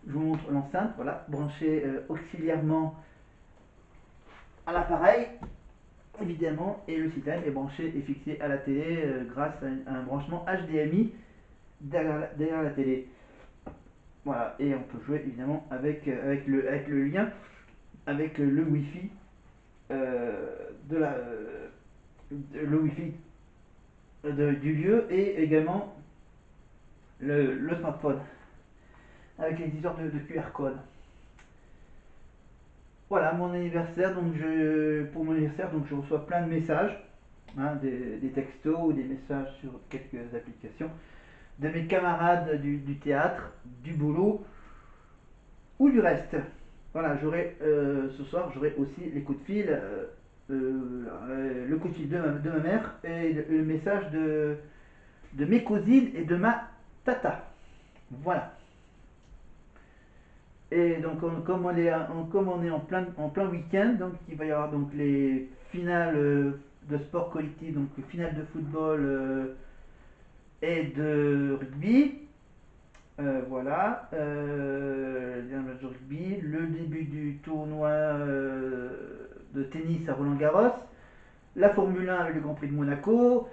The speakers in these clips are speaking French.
je vous montre l'enceinte, voilà, branchée auxiliairement à l'appareil, évidemment, et le système est branché et fixé à la télé grâce à un branchement HDMI derrière la télé. Voilà, et on peut jouer évidemment avec le lien, avec le Wi-Fi de la, le Wi-Fi du lieu et également le smartphone avec les histoires de QR code. Voilà mon anniversaire, donc pour mon anniversaire, donc je reçois plein de messages, hein, des textos ou des messages sur quelques applications de mes camarades du théâtre, du boulot ou du reste. Voilà, ce soir j'aurai aussi les coups de fil, le coup de fil de ma mère et le message de mes cousines et de ma tata. Voilà. Et donc comme on est en plein week-end, donc il va y avoir donc les finales de sport collectif, donc finale de football et de rugby. Voilà, le match de rugby, le début du tournoi de tennis à Roland-Garros, la Formule 1 avec le Grand Prix de Monaco,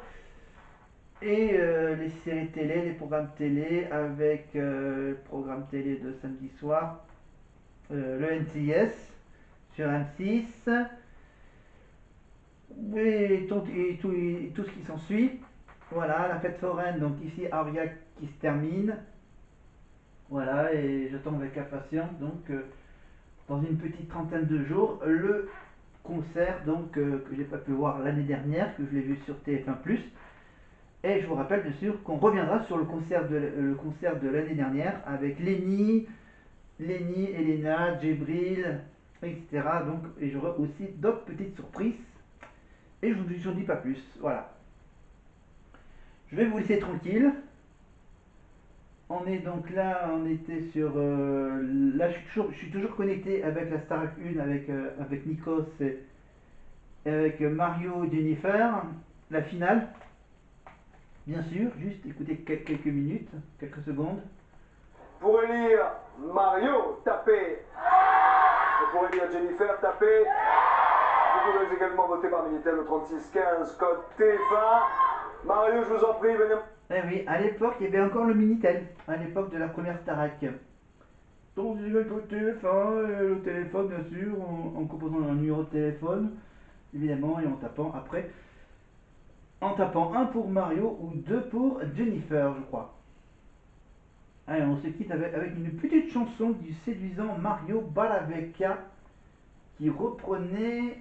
et les séries télé, les programmes télé avec le programme télé de samedi soir, le NCIS sur M6, et tout ce qui s'ensuit. Voilà, la fête foraine, donc ici à Aurillac qui se termine. Voilà, et j'attends avec impatience donc dans une petite trentaine de jours le concert donc que j'ai pas pu voir l'année dernière, que je l'ai vu sur TF1+. Et je vous rappelle bien sûr qu'on reviendra sur le concert de l'année dernière avec Lenny, Elena, Djibril, etc. Donc, et j'aurai aussi d'autres petites surprises. Et je vous en dis pas plus. Voilà. Je vais vous laisser tranquille. On est donc là, on était sur. Là, je suis toujours connecté avec la Star 1, avec Nikos et avec Mario et Jennifer. La finale, bien sûr. Juste écoutez quelques minutes, quelques secondes. Pour élire Mario, tapez. Et pour élire Jennifer, tapez. Vous pouvez également voter par Minitel au 3615, code TF1. Mario, je vous en prie, venez. Eh oui, à l'époque, il y avait encore le Minitel, à l'époque de la première Starac. Donc, je vais au téléphone, le téléphone, bien sûr, en composant un numéro de téléphone, évidemment, et en tapant après. En tapant un pour Mario ou deux pour Jennifer, je crois. Allez, on se quitte avec une petite chanson du séduisant Mario Balavecchia qui reprenait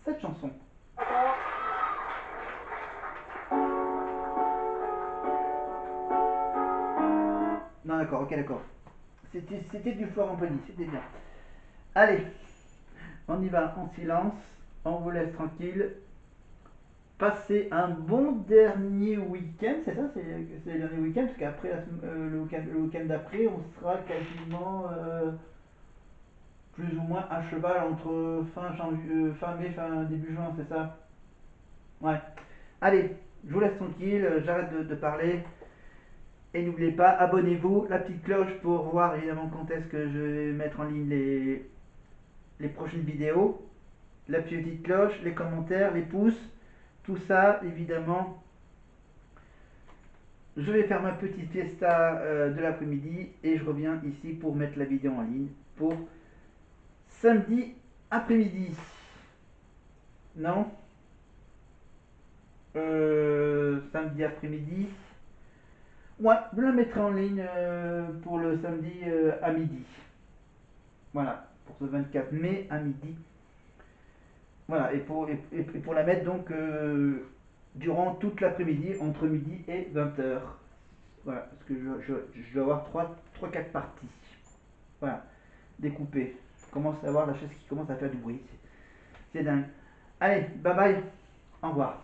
cette chanson. Non, d'accord, ok, d'accord. C'était du Florent Pagny, c'était bien. Allez, on y va en silence, on vous laisse tranquille. Passez un bon dernier week-end, c'est ça, c'est le dernier week-end, parce qu'après le week-end d'après, on sera quasiment plus ou moins à cheval entre fin mai, fin début juin, c'est ça? Ouais. Allez, je vous laisse tranquille, j'arrête de parler. Et n'oubliez pas, abonnez-vous, la petite cloche pour voir évidemment quand est-ce que je vais mettre en ligne les prochaines vidéos. La petite cloche, les commentaires, les pouces, tout ça évidemment. Je vais faire ma petite fiesta de l'après-midi et je reviens ici pour mettre la vidéo en ligne pour samedi après-midi. Non, samedi après-midi. Ouais, je la mettrai en ligne pour le samedi à midi. Voilà, pour ce 24 mai à midi. Voilà, et pour la mettre donc durant toute l'après-midi, entre midi et 20h. Voilà, parce que je dois avoir 3-4 parties. Voilà, découpées. Je commence à voir la chose qui commence à faire du bruit. C'est dingue. Allez, bye bye, au revoir.